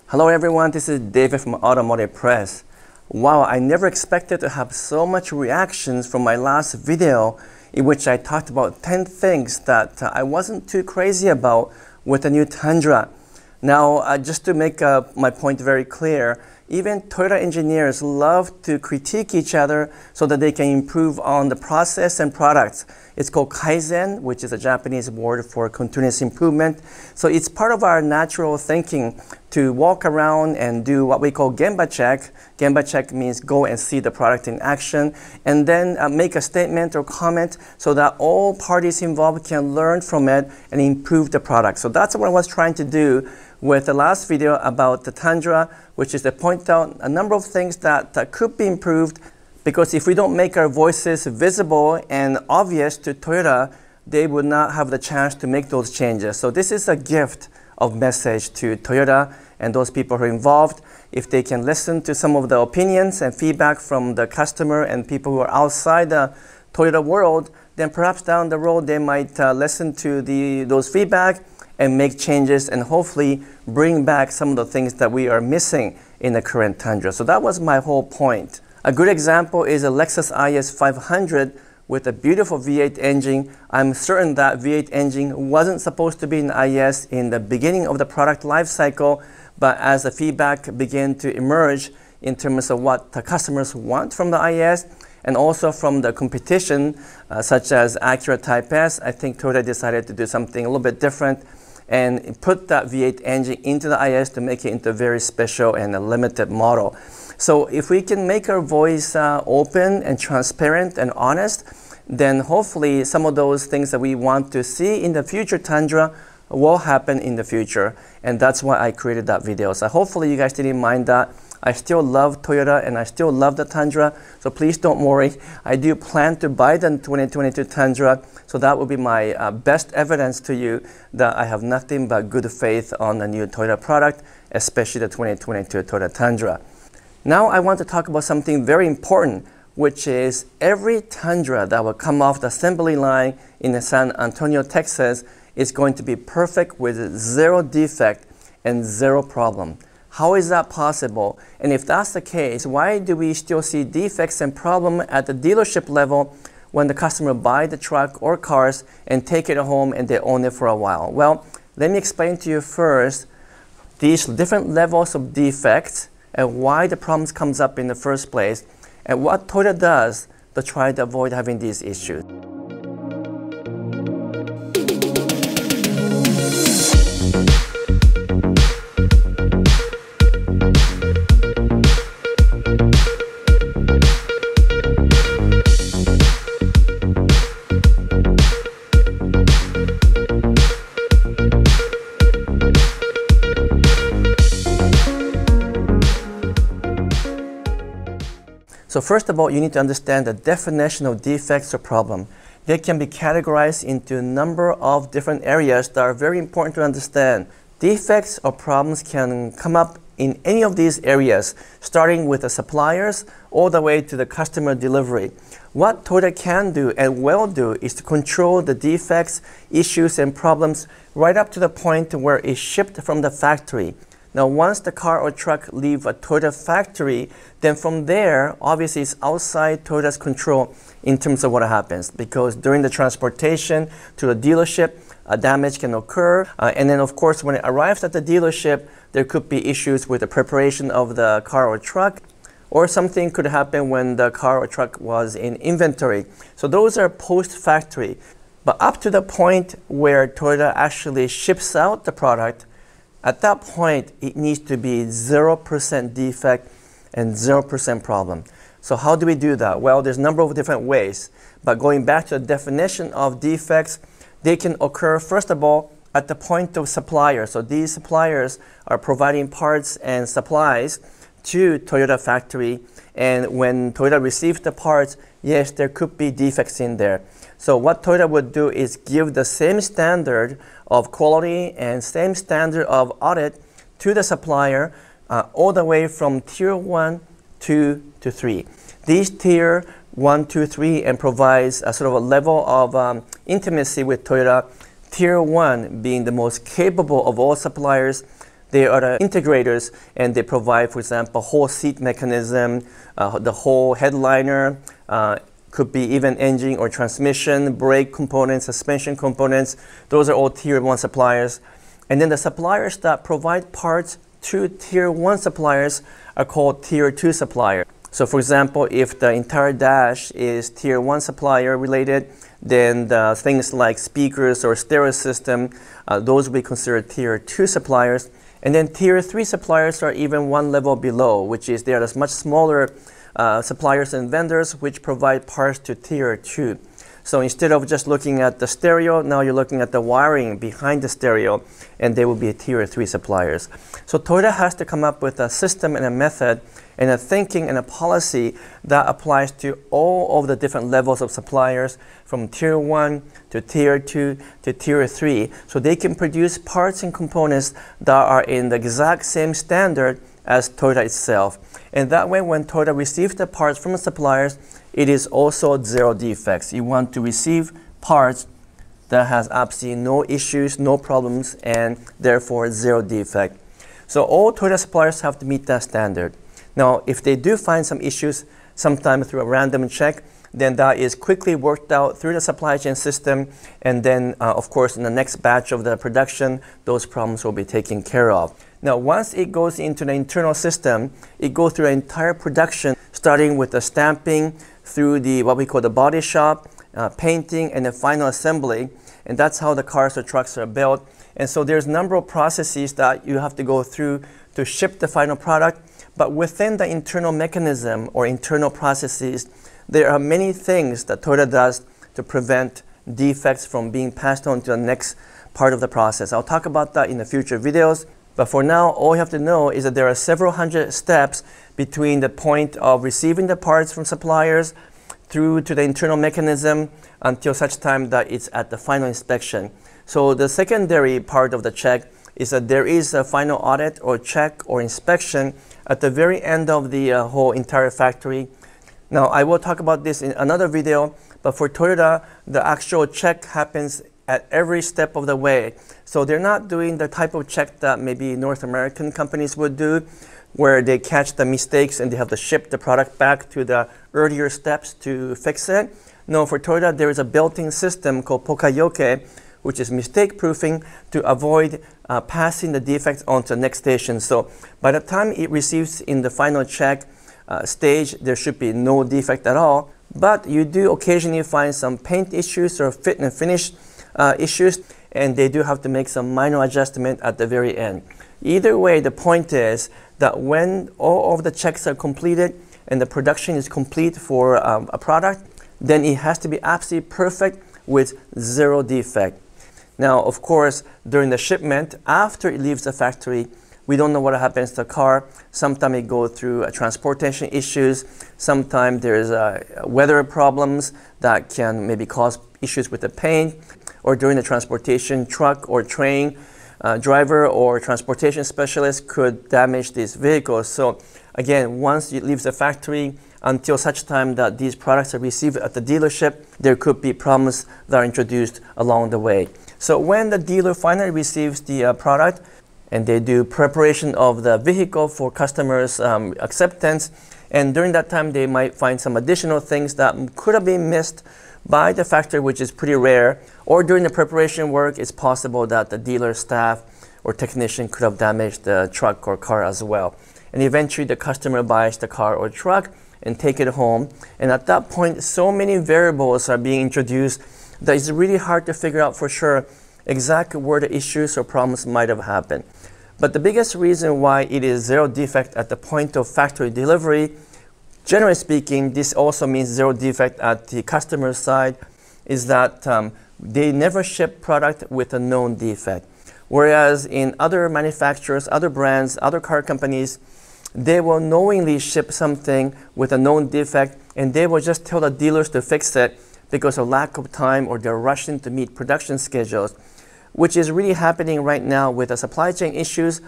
Hello everyone, this is David from Automotive Press. Wow, I never expected to have so much reactions from my last video in which I talked about 10 things that I wasn't too crazy about with the new Tundra. Now, just to make my point very clear, even Toyota engineers love to critique each other so that they can improve on the process and products. It's called Kaizen, which is a Japanese word for continuous improvement. So it's part of our natural thinking to walk around and do what we call Gemba check. Gemba check means go and see the product in action and then make a statement or comment so that all parties involved can learn from it and improve the product. So that's what I was trying to do with the last video about the Tundra, which is to point out a number of things that could be improved, because if we don't make our voices visible and obvious to Toyota, they would not have the chance to make those changes. So this is a gift of message to Toyota and those people who are involved. If they can listen to some of the opinions and feedback from the customer and people who are outside the Toyota world, then perhaps down the road they might listen to those feedback and make changes and hopefully bring back some of the things that we are missing in the current Tundra. So that was my whole point. A good example is a Lexus IS 500 with a beautiful V8 engine. I'm certain that V8 engine wasn't supposed to be in IS in the beginning of the product life cycle, but as the feedback began to emerge in terms of what the customers want from the IS and also from the competition, such as Acura Type S, I think Toyota decided to do something a little bit different and put that V8 engine into the IS to make it into a very special and a limited model. So if we can make our voice open and transparent and honest, then hopefully some of those things that we want to see in the future Tundra will happen in the future. And that's why I created that video. So hopefully you guys didn't mind that. I still love Toyota and I still love the Tundra, so please don't worry. I do plan to buy the 2022 Tundra, so that will be my best evidence to you that I have nothing but good faith on the new Toyota product, especially the 2022 Toyota Tundra. Now I want to talk about something very important, which is every Tundra that will come off the assembly line in San Antonio, Texas is going to be perfect with zero defect and zero problem. How is that possible? And if that's the case, why do we still see defects and problems at the dealership level when the customer buy the truck or cars and take it home and they own it for a while? Well, let me explain to you first these different levels of defects and why the problems comes up in the first place and what Toyota does to try to avoid having these issues. So first of all, you need to understand the definition of defects or problem. They can be categorized into a number of different areas that are very important to understand. Defects or problems can come up in any of these areas, starting with the suppliers all the way to the customer delivery. What Toyota can do and will do is to control the defects, issues, and problems right up to the point where it's shipped from the factory. Now, once the car or truck leave a Toyota factory, then from there, obviously it's outside Toyota's control in terms of what happens, because during the transportation to the dealership, damage can occur. And then of course, when it arrives at the dealership, there could be issues with the preparation of the car or truck, or something could happen when the car or truck was in inventory. So those are post-factory. But up to the point where Toyota actually ships out the product, at that point, it needs to be 0% defect and 0% problem. So how do we do that? Well, there's a number of different ways. But going back to the definition of defects, they can occur, first of all, at the point of supplier. So these suppliers are providing parts and supplies to Toyota factory. And when Toyota receives the parts, yes, there could be defects in there. So what Toyota would do is give the same standard of quality and same standard of audit to the supplier all the way from tier 1, 2 to 3. These tier 1, 2, 3 and provides a sort of a level of intimacy with Toyota. Tier 1 being the most capable of all suppliers, They are the integrators, and they provide, for example, whole seat mechanism, the whole headliner, could be even engine or transmission, brake components, suspension components. Those are all Tier 1 suppliers. And then the suppliers that provide parts to Tier 1 suppliers are called Tier 2 suppliers. So for example, if the entire dash is Tier 1 supplier related, then the things like speakers or stereo system, those will be considered Tier 2 suppliers. And then Tier 3 suppliers are even one level below, which is they are much smaller suppliers and vendors which provide parts to Tier 2. So instead of just looking at the stereo, now you're looking at the wiring behind the stereo, and they will be Tier 3 suppliers. So Toyota has to come up with a system and a method and a thinking and a policy that applies to all of the different levels of suppliers from Tier 1 to Tier 2 to Tier 3, so they can produce parts and components that are in the exact same standard as Toyota itself. And that way, when Toyota receives the parts from the suppliers, it is also zero defects. You want to receive parts that has absolutely no issues, no problems, and therefore zero defect. So all Toyota suppliers have to meet that standard. Now, if they do find some issues, sometime through a random check, then that is quickly worked out through the supply chain system, and then of course in the next batch of the production, those problems will be taken care of. Now, once it goes into the internal system, it goes through the entire production, starting with the stamping, through the what we call the body shop, painting, and the final assembly. And that's how the cars or trucks are built. And so there's a number of processes that you have to go through to ship the final product. But within the internal mechanism or internal processes, there are many things that Toyota does to prevent defects from being passed on to the next part of the process. I'll talk about that in the future videos. But for now, all you have to know is that there are several hundred steps between the point of receiving the parts from suppliers through to the internal mechanism until such time that it's at the final inspection. So the secondary part of the check is that there is a final audit or check or inspection at the very end of the whole entire factory. Now, I will talk about this in another video, but for Toyota, the actual check happens at every step of the way. So they're not doing the type of check that maybe North American companies would do, where they catch the mistakes and they have to ship the product back to the earlier steps to fix it. No, for Toyota, there is a built-in system called Poka Yoke, which is mistake proofing to avoid passing the defects on to the next station. So by the time it receives in the final check stage, there should be no defect at all. But you do occasionally find some paint issues or fit and finish issues, and they do have to make some minor adjustment at the very end. Either way, the point is that when all of the checks are completed and the production is complete for a product, then it has to be absolutely perfect with zero defect. Now, of course, during the shipment, after it leaves the factory, we don't know what happens to the car. Sometimes it goes through transportation issues. Sometimes there's weather problems that can maybe cause issues with the paint. Or during the transportation, truck or train driver or transportation specialist could damage these vehicles. So again, once it leaves the factory, until such time that these products are received at the dealership, there could be problems that are introduced along the way. So when the dealer finally receives the product and they do preparation of the vehicle for customers' acceptance, and during that time they might find some additional things that could have been missed by the factory, which is pretty rare, or during the preparation work, it's possible that the dealer staff or technician could have damaged the truck or car as well. And eventually the customer buys the car or truck and take it home. And at that point, so many variables are being introduced that it's really hard to figure out for sure exactly where the issues or problems might have happened. But the biggest reason why it is zero defect at the point of factory delivery, generally speaking, this also means zero defect at the customer side, is that they never ship product with a known defect. Whereas in other manufacturers, other brands, other car companies, they will knowingly ship something with a known defect, and they will just tell the dealers to fix it because of lack of time or they're rushing to meet production schedules, which is really happening right now with the supply chain issues.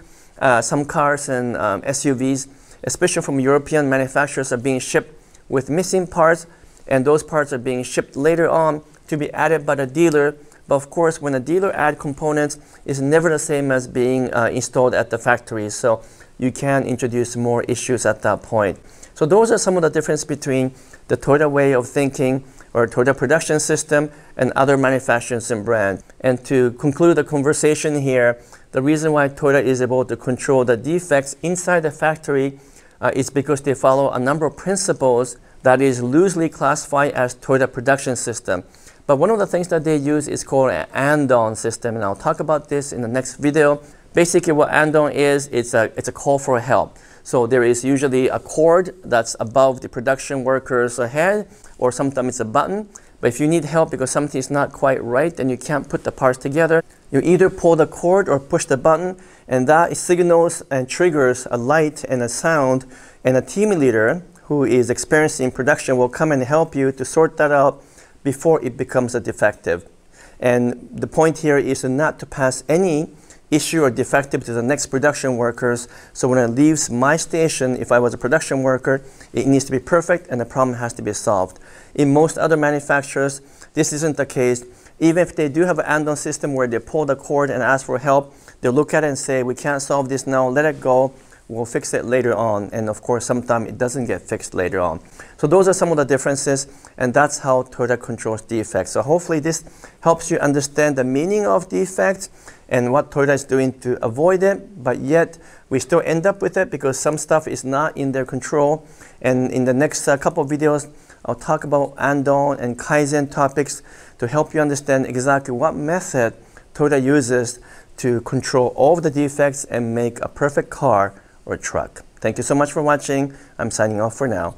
Some cars and SUVs, especially from European manufacturers, are being shipped with missing parts, and those parts are being shipped later on to be added by the dealer But of course, when a dealer adds components, it's never the same as being installed at the factory. So you can introduce more issues at that point. So those are some of the differences between the Toyota way of thinking or Toyota production system and other manufacturers and brands. And to conclude the conversation here, the reason why Toyota is able to control the defects inside the factory is because they follow a number of principles that is loosely classified as Toyota production system. But one of the things that they use is called an Andon system, and I'll talk about this in the next video. Basically what Andon is, it's a call for help. So there is usually a cord that's above the production worker's head, or sometimes it's a button. But if you need help because something is not quite right and you can't put the parts together, you either pull the cord or push the button, and that signals and triggers a light and a sound, and a team leader who is experienced in production will come and help you to sort that out before it becomes a defective. And the point here is not to pass any issue or defective to the next production workers. So when it leaves my station, if I was a production worker, it needs to be perfect and the problem has to be solved. In most other manufacturers, this isn't the case. Even if they do have an Andon system where they pull the cord and ask for help, they'll look at it and say, we can't solve this now, let it go, we'll fix it later on. And of course, sometimes it doesn't get fixed later on. So those are some of the differences, and that's how Toyota controls defects. So hopefully this helps you understand the meaning of defects and what Toyota is doing to avoid it, but yet we still end up with it because some stuff is not in their control. And in the next couple of videos, I'll talk about Andon and Kaizen topics to help you understand exactly what method Toyota uses to control all of the defects and make a perfect car or truck. Thank you so much for watching. I'm signing off for now.